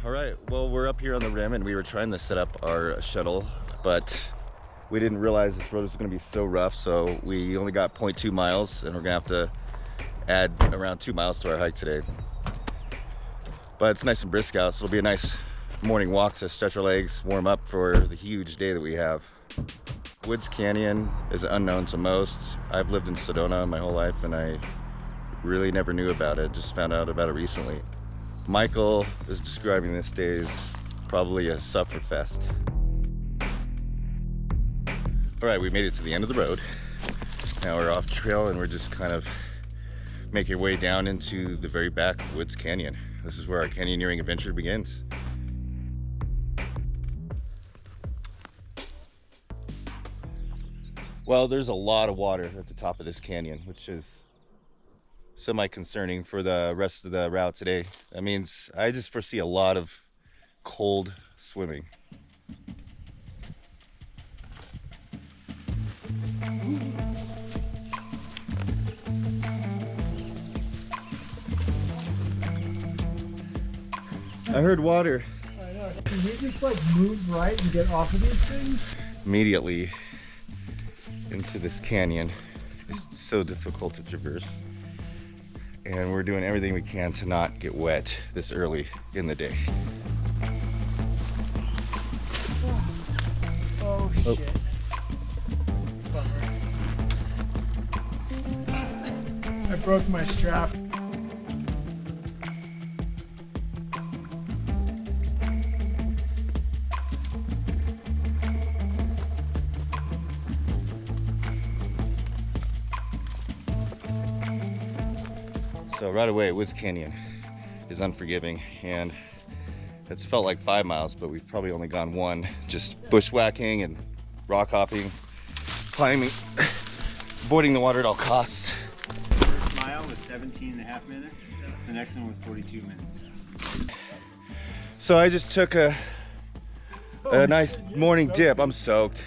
All right, well, we're up here on the rim and we were trying to set up our shuttle, but we didn't realize this road was going to be so rough, so we only got 0.2 miles and we're going to have to add around 2 miles to our hike today. But it's nice and brisk out, so it'll be a nice morning walk to stretch our legs, warm up for the huge day that we have. Woods Canyon is unknown to most. I've lived in Sedona my whole life and I really never knew about it, just found out about it recently. Michael is describing this day as probably a sufferfest. All right, we made it to the end of the road. Now we're off trail and we're just kind of making our way down into the very back of Woods Canyon. This is where our canyoneering adventure begins. Well, there's a lot of water at the top of this canyon, which is semi-concerning for the rest of the route today. That means I just foresee a lot of cold swimming. I heard water. I know. Can we just like move right and get off of these things? Immediately into this canyon. It's so difficult to traverse. And we're doing everything we can to not get wet this early in the day. Oh shit. I broke my strap. So right away, Woods Canyon is unforgiving, and it's felt like 5 miles, but we've probably only gone one, just bushwhacking and rock hopping, climbing, avoiding the water at all costs. The first mile was 17.5 minutes. The next one was 42 minutes. So I just took a nice morning dip. I'm soaked,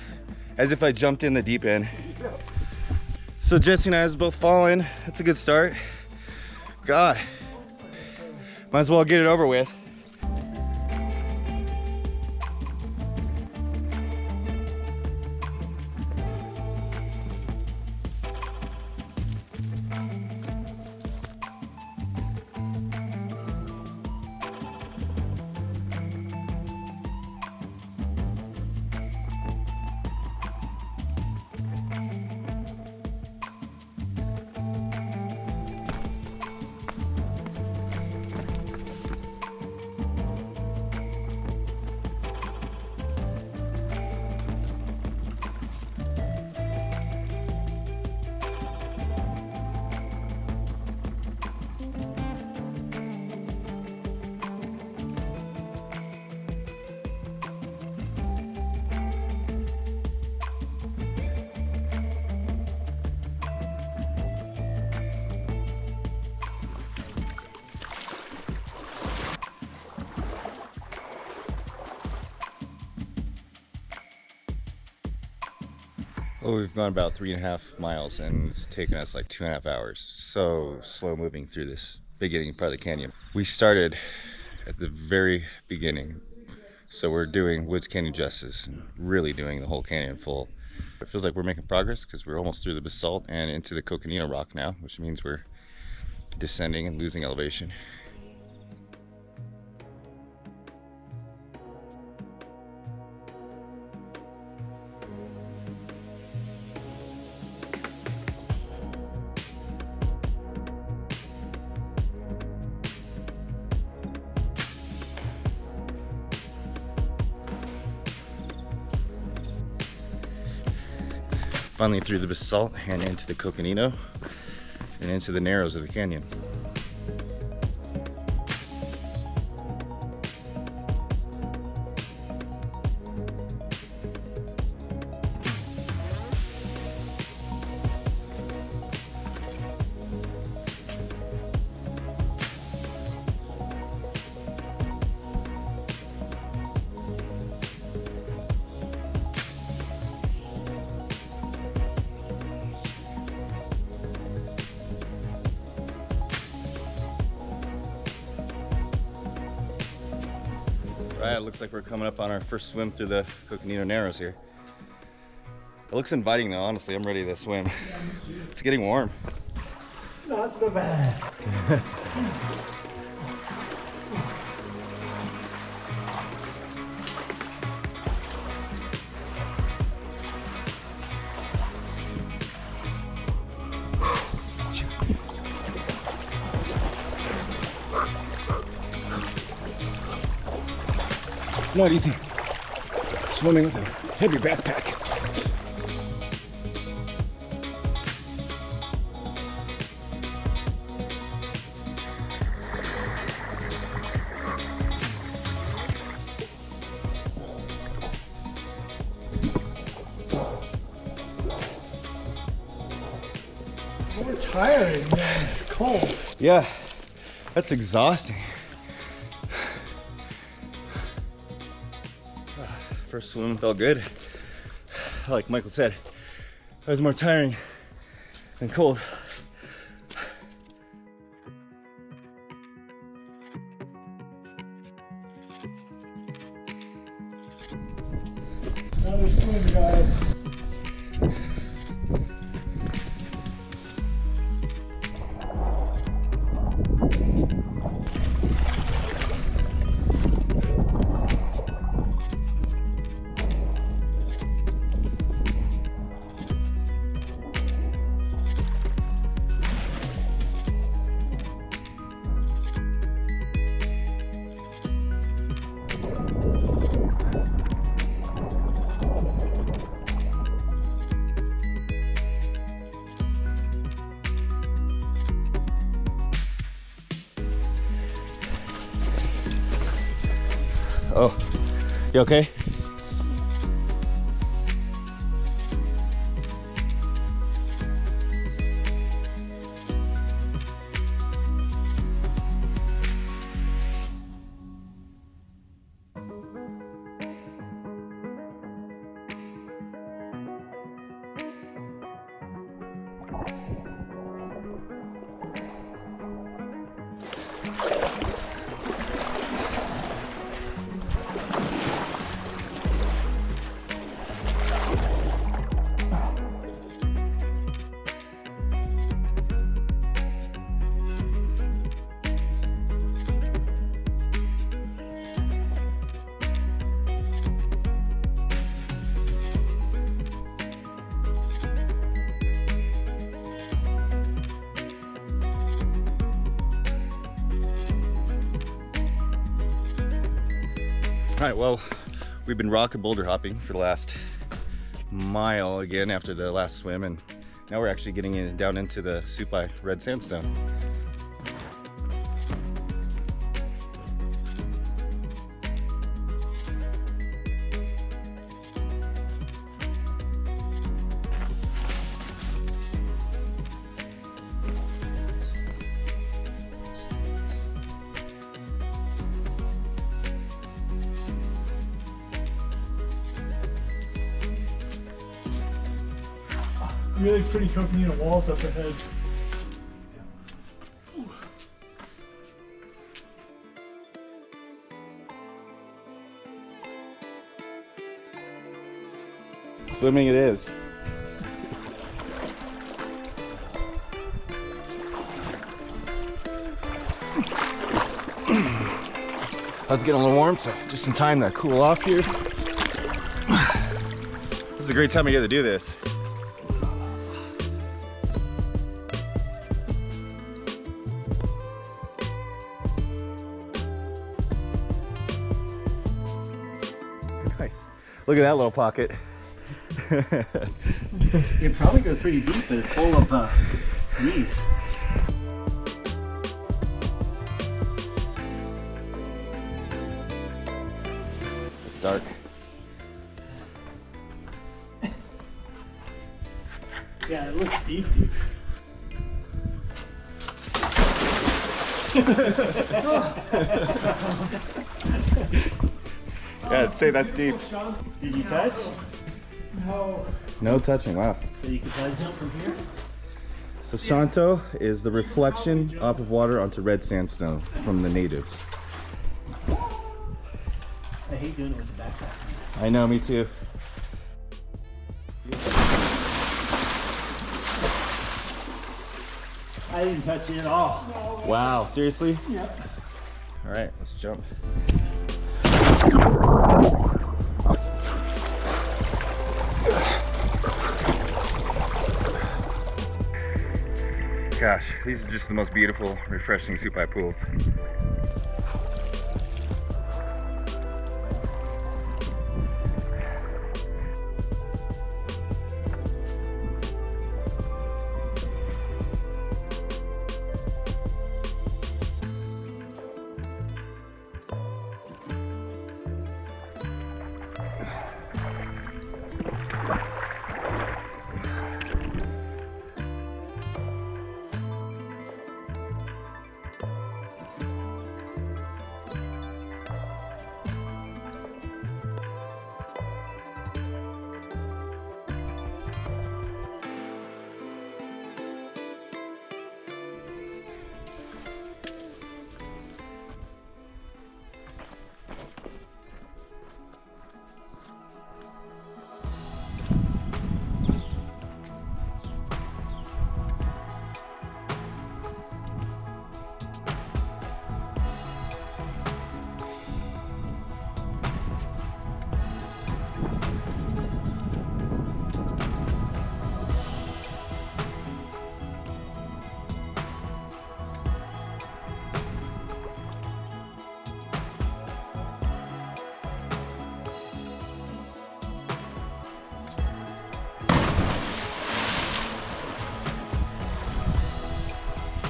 as if I jumped in the deep end. So Jesse and I is both falling. That's a good start. God, might as well get it over with. Well, we've gone about 3.5 miles and it's taken us like 2.5 hours. So slow moving through this beginning part of the canyon. We started at the very beginning. So we're doing Woods Canyon justice and really doing the whole canyon full. It feels like we're making progress because we're almost through the basalt and into the coconino rock now, which means we're descending and losing elevation. Finally through the basalt and into the coconino and into the narrows of the canyon. Right, it looks like we're coming up on our first swim through the Coconino Narrows here. It looks inviting though, honestly. I'm ready to swim. It's getting warm. It's not so bad. It's not easy swimming with a heavy backpack. We're tired, man. Cold. Yeah, that's exhausting. First swim felt good. Like Michael said, it was more tiring than cold. Another swim, guys. Oh, you okay? All right, well, we've been rock and boulder hopping for the last mile again after the last swim, and now we're actually getting down into the Supai red sandstone. Really pretty coconino walls up ahead. Swimming it is. I was getting a little warm, so just in time to cool off here. This is a great time of year to do this. Nice. Look at that little pocket. It probably goes pretty deep, but it's full of knees. It's dark. Yeah, it looks deep, deep. Yeah, I'd say that's deep. Did you touch? No. No touching, wow. So you can side jump from here? So Shanto is the reflection off of water onto red sandstone from the natives. I hate doing it with the backpack. I know, me too. I didn't touch it at all. Wow, seriously? Yep. All right, let's jump. Gosh, these are just the most beautiful, refreshing Supai pools.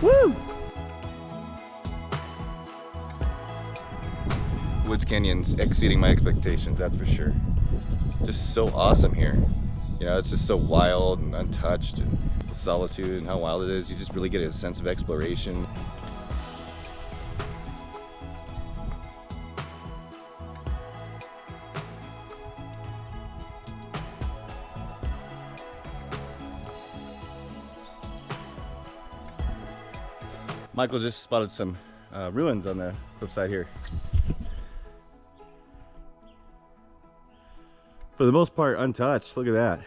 Woo! Woods Canyon's exceeding my expectations, that's for sure. Just so awesome here. You know, it's just so wild and untouched, and the solitude and how wild it is. You just really get a sense of exploration. Michael just spotted some ruins on the cliffside here. For the most part, untouched. Look at that.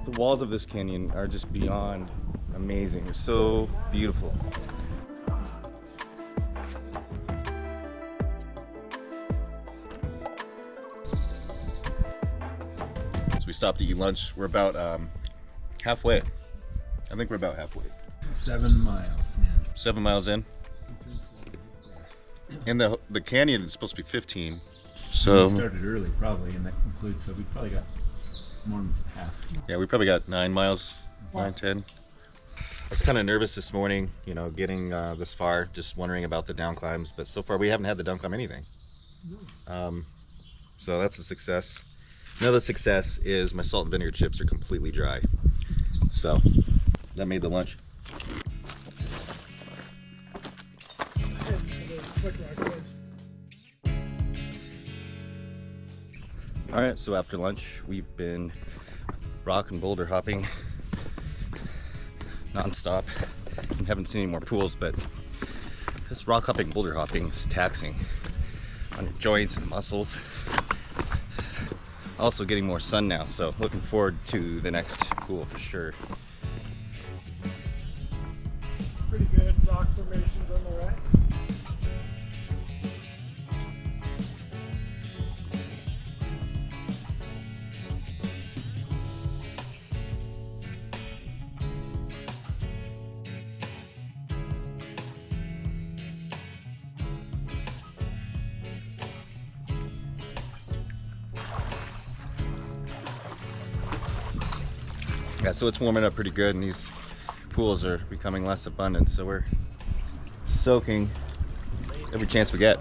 The walls of this canyon are just beyond amazing. They're so beautiful. So we stopped to eat lunch. We're about halfway. I think we're about halfway. 7 miles. 7 miles in. And the canyon is supposed to be 15. So We started early probably, and that includes, so we probably got more than half. yeah, we probably got 9 miles, 9, 10. I was kind of nervous this morning, you know, getting this far, just wondering about the down climbs, but so far we haven't had to down climb anything. So that's a success. Another success is my salt and vinegar chips are completely dry. So that made the lunch. All right, so after lunch, we've been rock and boulder hopping non-stop. We haven't seen any more pools, but this rock hopping, boulder hopping is taxing on your joints and muscles. Also getting more sun now, so looking forward to the next pool for sure. Pretty good rock formations on the right. Yeah, so it's warming up pretty good, and these pools are becoming less abundant, so we're soaking every chance we get.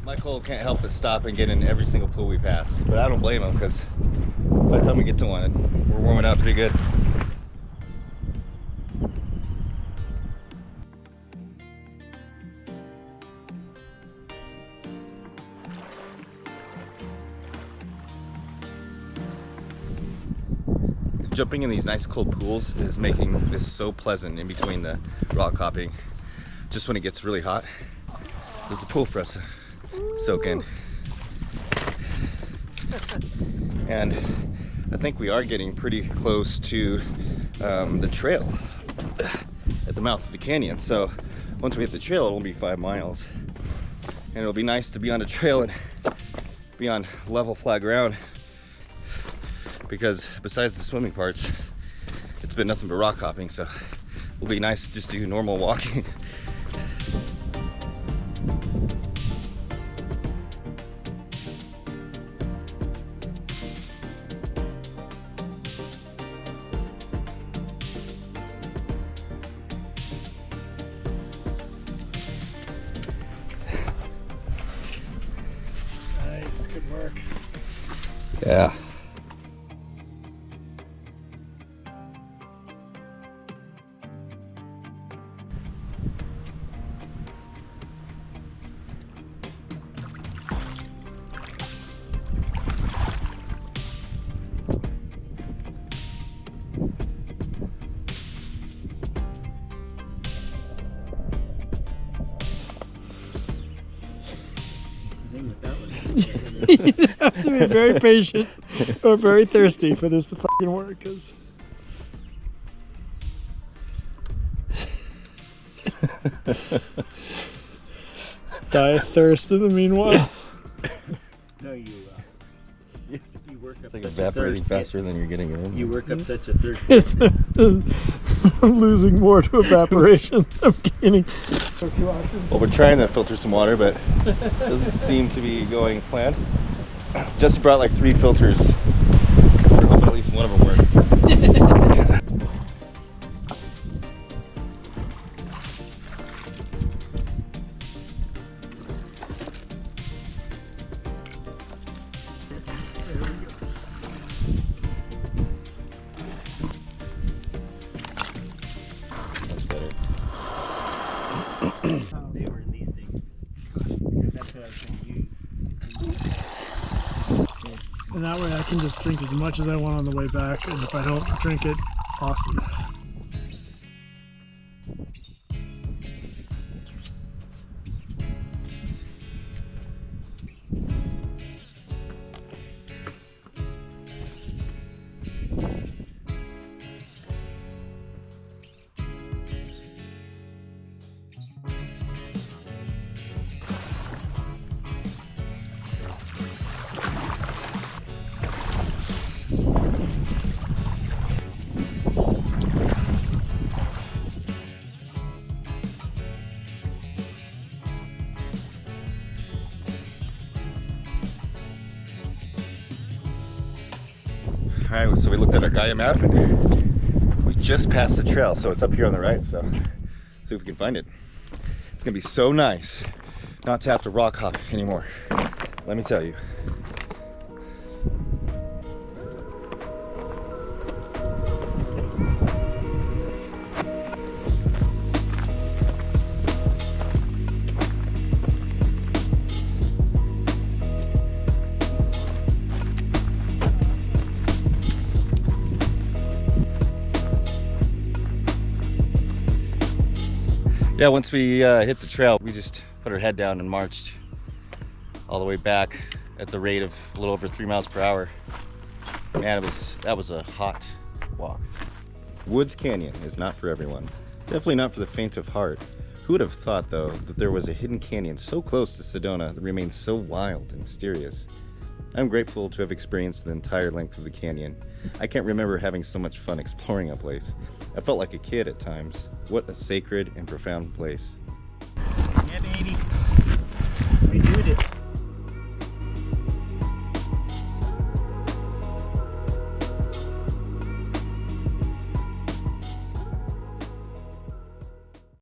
Michael can't help but stop and get in every single pool we pass, but I don't blame him because by the time we get to one, we're warming up pretty good. Jumping in these nice cold pools is making this so pleasant in between the rock hopping. Just when it gets really hot, there's a pool for us to soak in. And I think we are getting pretty close to the trail at the mouth of the canyon. So once we hit the trail, it'll be 5 miles. And it'll be nice to be on a trail and be on level flat ground, because besides the swimming parts, it's been nothing but rock hopping. So it'll be nice to just do normal walking. Nice, good work. Yeah. You have to be very patient or very thirsty for this to fucking work, because die of thirst in the meanwhile. No, you work up It's like such evaporating a thirst. faster than you're getting it in. You work up such a thirst. It's I'm losing more to evaporation. I'm gaining. Well, we're trying to filter some water, but it doesn't seem to be going as planned. Just brought like 3 filters. We're hoping at least one of them works. That's better. They were in these things. Because that's what I was going to use. And that way I can just drink as much as I want on the way back, and if I don't drink it, awesome. Alright, so we looked at our Gaia map and we just passed the trail, so it's up here on the right, so see if we can find it. It's gonna be so nice not to have to rock hop anymore, let me tell you. Yeah, once we hit the trail, we just put our head down and marched all the way back at the rate of a little over 3 miles per hour. Man, that was a hot walk. Woods Canyon is not for everyone. Definitely not for the faint of heart. Who would have thought, though, that there was a hidden canyon so close to Sedona that remains so wild and mysterious? I'm grateful to have experienced the entire length of the canyon. I can't remember having so much fun exploring a place. I felt like a kid at times. What a sacred and profound place.